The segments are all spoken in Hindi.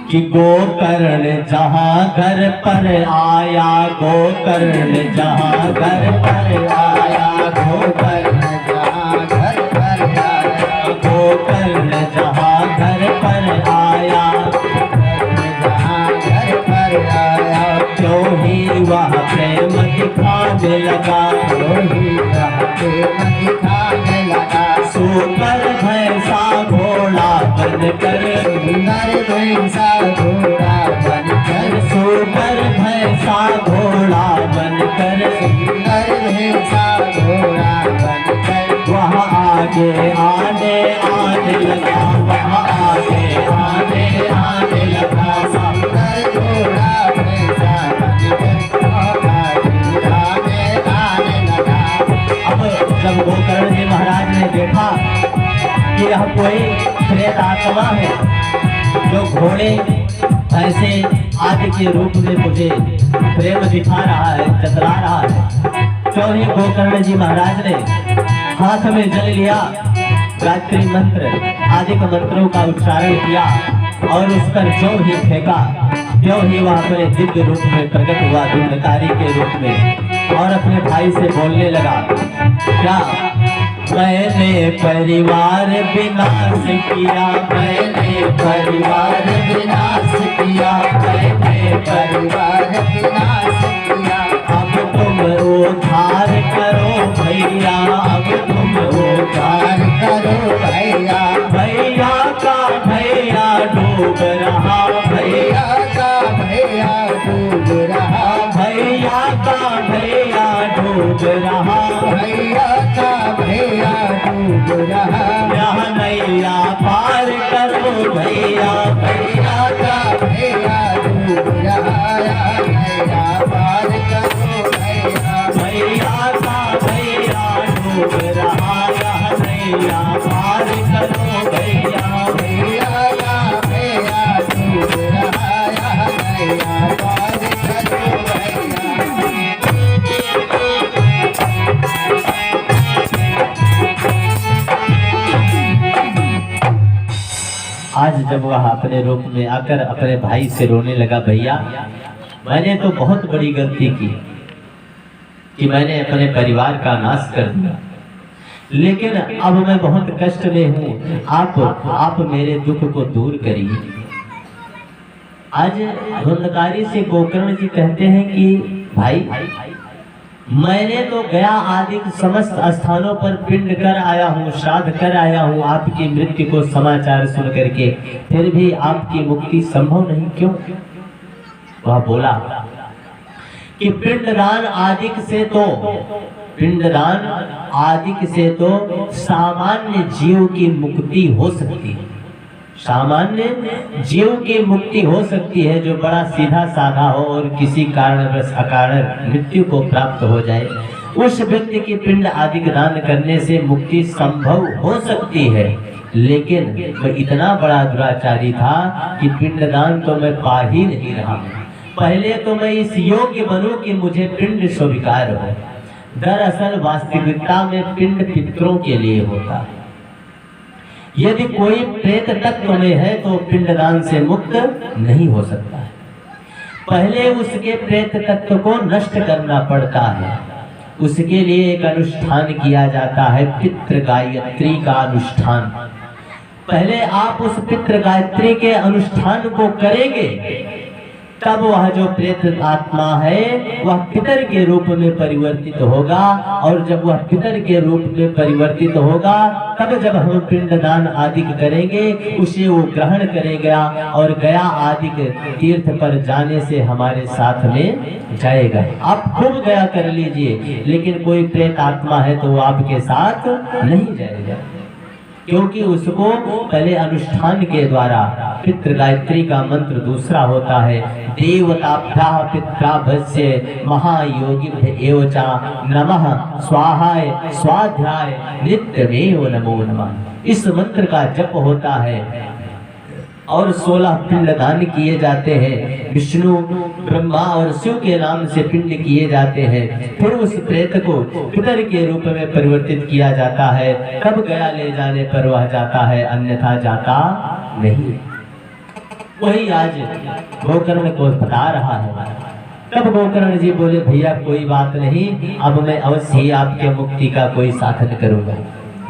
कि गोकर्ण जहाँ घर पर आया, गोकर्ण जहाँ घर पर आया, गोकर्ण जहाँ घर पर आया, गोकर्ण जहाँ घर पर आया, जहाँ घर पर आया, क्यों ही वह प्रेम दिखाने लगा, क्यों ही वह प्रेम दिखाने लगा। सुकर भैंसा घोड़ा बनकर, सुंदर भैंसा घोड़ा बनकर, सुकर भैंसा घोड़ा बनकर, सुंदर भैंसा घोड़ा बनकर, वह आगे आने आने लगा, वह आगे आने आने लगा, सुंदर घोड़ा भैंसा बनकर आगे आने लगा। अब जब गोकर्ण जी महाराज ने देखा कि यह कोई प्रेत आत्मा है जो घोड़े ऐसे आदि के रूप में मुझे प्रेम दिखा रहा है, जतला रहा है, तो ही गोकर्ण जी महाराज ने हाथ में जल लिया, गायत्री मंत्र आदि के मंत्रों का उच्चारण किया और उस पर जो ही फेंका त्यों ही वह अपने दिव्य रूप में प्रकट हुआ, धुंधकारी के रूप में, और अपने भाई से बोलने लगा, क्या मैंने परिवार विनाश किया, मैंने परिवार विनाश किया, मैंने परिवार विनाश किया, अब तुम उद्धार करो भैया, अब तुम उद्धार करो भैया, भैया का भैया डूब रहा, भैया का भैया डूब रहा, भैया का भैया डूब रहा, भैया का भैया डूब रहा, यहाँ नैया पार करो भैया, भैया का भैया डूब रहा, नैया पार करो भैया, भैया का भैया डूब रहा, यहाँ नैया पार करो भैया, भैया का भैया डूब रहा, यहाँ नैया पार करो भैया। आज जब वह अपने रूप में आकर अपने भाई से रोने लगा, भैया मैंने तो बहुत बड़ी गलती की कि मैंने अपने परिवार का नाश कर दिया, लेकिन अब मैं बहुत कष्ट में हूँ, आप मेरे दुख को दूर करिए। आज धुंधकारी से गोकर्ण जी कहते हैं कि भाई मैंने तो गया आदि समस्त स्थानों पर पिंड कर आया हूँ, श्राद्ध कर आया हूँ आपकी मृत्यु को समाचार सुन करके, फिर भी आपकी मुक्ति संभव नहीं, क्यों? वह बोला कि पिंडदान आदिक से तो सामान्य जीव की मुक्ति हो सकती है, सामान्य जीव की मुक्ति हो सकती है जो बड़ा सीधा साधा हो और किसी कारणवश अकारण मृत्यु को प्राप्त हो जाए, उस व्यक्ति की पिंड आदि दान करने से मुक्ति संभव हो सकती है। लेकिन मैं इतना बड़ा दुराचारी था कि पिंडदान तो मैं पा ही नहीं रहा, पहले तो मैं इस योग्य बनूं कि मुझे पिंड स्वीकार हो। दरअसल वास्तविकता में पिंड पितरों के लिए होता है, यदि कोई प्रेत तत्व में है तो पिंडदान से मुक्त नहीं हो सकता है, पहले उसके प्रेत तत्व को नष्ट करना पड़ता है, उसके लिए एक अनुष्ठान किया जाता है, पितृ गायत्री का अनुष्ठान। पहले आप उस पितृ गायत्री के अनुष्ठान को करेंगे, तब वह जो प्रेत आत्मा है वह पितर के रूप में परिवर्तित होगा, और जब वह पितर के रूप में परिवर्तित होगा तब जब हम पिंडदान आदि करेंगे उसे वो ग्रहण करेगा और गया आदि तीर्थ पर जाने से हमारे साथ में जाएगा। आप खूब गया कर लीजिए, लेकिन कोई प्रेत आत्मा है तो वो आपके साथ नहीं जाएगा, क्योंकि उसको पहले अनुष्ठान के द्वारा पितृ गायत्री का मंत्र दूसरा होता है, देवताभ्यः पित्राभस्य महायोगिभ्य एवचा नमः स्वाहाय स्वाध्याय नित्यमेव नमो नमः। इस मंत्र का जप होता है और 16 पिंडदान किए जाते हैं, विष्णु ब्रह्मा और शिव के नाम से पिंड किए जाते हैं, फिर उस प्रेत को पितर के रूप में परिवर्तित किया जाता है, तब गया ले जाने पर वह जाता है, अन्यथा जाता नहीं। वही आज गोकर्ण को बता रहा है। तब गोकर्ण जी बोले भैया कोई बात नहीं, अब मैं अवश्य ही आपके मुक्ति का कोई साधन करूंगा।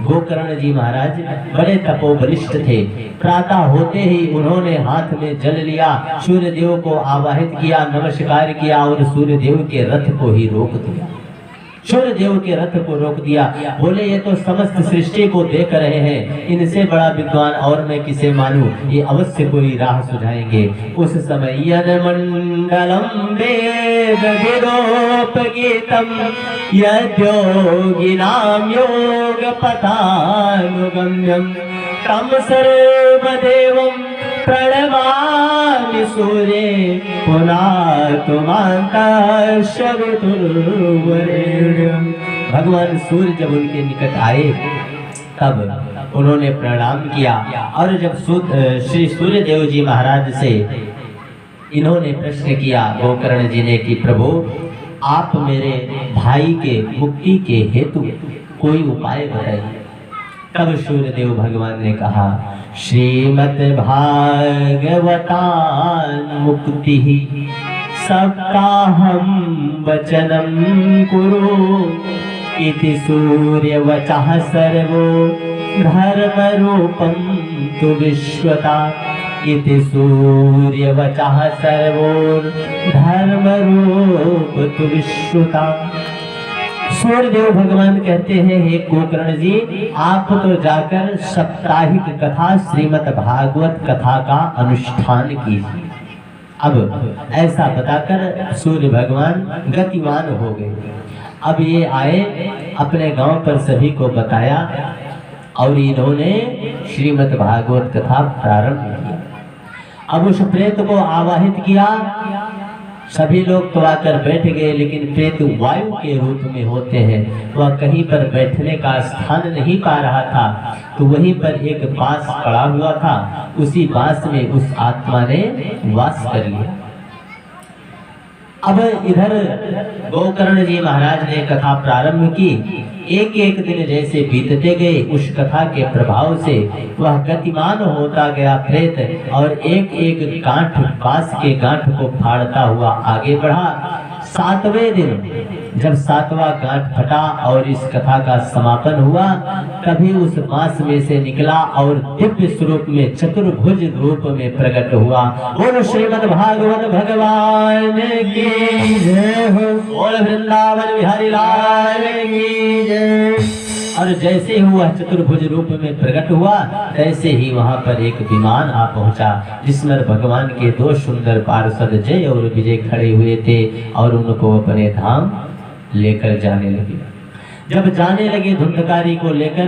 गोकर्ण जी महाराज बड़े तपोबलिष्ठ थे। प्रातः होते ही उन्होंने हाथ में जल लिया, सूर्य देव को आवाहित किया, नमस्कार किया और सूर्य देव के रथ को ही रोक दिया। सूर्य देव के रथ को रोक दिया। बोले ये तो समस्त सृष्टि को देख रहे हैं, इनसे बड़ा विद्वान और मैं किसे मानूं, ये अवश्य कोई राह सुझाएंगे। उस समय यन मंडलम वेद विदोपगीतम यद्योगिनाम योग पथानुगम्यम तम सर्वदेवम प्रणमामि सूर्ये पुनातु मान्ताश्चवितुर्वरेण्यम्। भगवान सूर्य जब उनके निकट आए तब उन्होंने प्रणाम किया और जब श्री सूर्य देव जी महाराज से इन्होंने प्रश्न किया गोकर्ण जी ने कि प्रभु आप मेरे भाई के मुक्ति के हेतु कोई उपाय बताइए। तब सूर्य देव भगवान ने कहा श्रीमद् भागवतान मुक्ति सप्ताहं वचनं कुरु इति सूर्य वचः सर्वो धर्म रूपं तु विश्वता इति सूर्य वचः सर्वो धर्म रूप तु विश्वता। सूर्यदेव भगवान कहते हैं हे गोकर्ण जी आप तो जाकर साप्ताहिक कथा श्रीमद् भागवत कथा का अनुष्ठान कीजिए। अब ऐसा बताकर सूर्य भगवान गतिमान हो गए। अब ये आए अपने गांव पर सभी को बताया और इन्होंने श्रीमद् भागवत कथा प्रारंभ किया। अब उस प्रेत को आवाहित किया, सभी लोग तो आकर बैठ गए, लेकिन प्रेत वायु के रूप में होते हैं, वह कहीं पर बैठने का स्थान नहीं पा रहा था। तो वहीं पर एक बांस पड़ा हुआ था, उसी बांस में उस आत्मा ने वास कर लिया। अब इधर गोकर्ण जी महाराज ने कथा प्रारंभ की। एक एक दिन जैसे बीतते गए उस कथा के प्रभाव से वह गतिमान होता गया प्रेत और एक एक गांठ बांस के गांठ को फाड़ता हुआ आगे बढ़ा। 7वें दिन जब 7वां गांठ फटा और इस कथा का समापन हुआ, तभी उस बांस में से निकला और दिव्य स्वरूप में चतुर्भुज रूप में प्रकट हुआ। बोलो श्रीमद् भागवत भगवान की जय हो, बोल वृंदावन बिहारी लाल की जय। और जैसे ही वह चतुर्भुज रूप में प्रकट हुआ, तैसे ही वहां पर एक विमान आ पहुंचा जिसमें भगवान के 2 सुंदर पार्षद जय और विजय खड़े हुए थे और उनको अपने धाम लेकर जाने लगे। जब जाने लगे धुंधकारी को लेकर,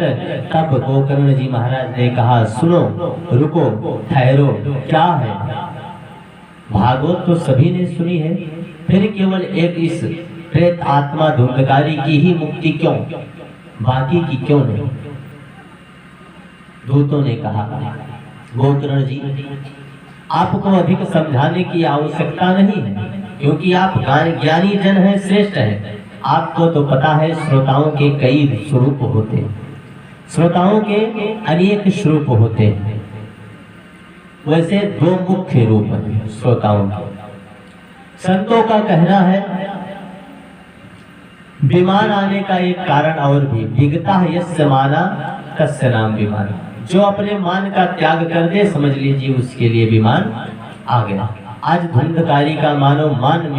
तब गोकर्ण जी महाराज ने कहा सुनो, रुको, ठहरो, क्या है? भागवत तो सभी ने सुनी है, फिर केवल एक इस प्रेत आत्मा धुंधकारी की ही मुक्ति क्यों, बाकी की क्यों नहीं? दूतों ने कहा गोकर्ण जी आपको अधिक समझाने की आवश्यकता नहीं है, क्योंकि आप ज्ञानी जन हैं, श्रेष्ठ हैं। आपको तो पता है श्रोताओं के कई स्वरूप होते हैं, श्रोताओं के अनेक स्वरूप होते हैं। वैसे 2 मुख्य रूप हैं श्रोताओं के। संतों का कहना है विमान आने का एक कारण और भी, विगता यस्य माना तस्य नाम विमान। जो अपने मान का त्याग कर दे समझ लीजिए उसके लिए विमान आ गया। आज धुंधकारी का मानो मान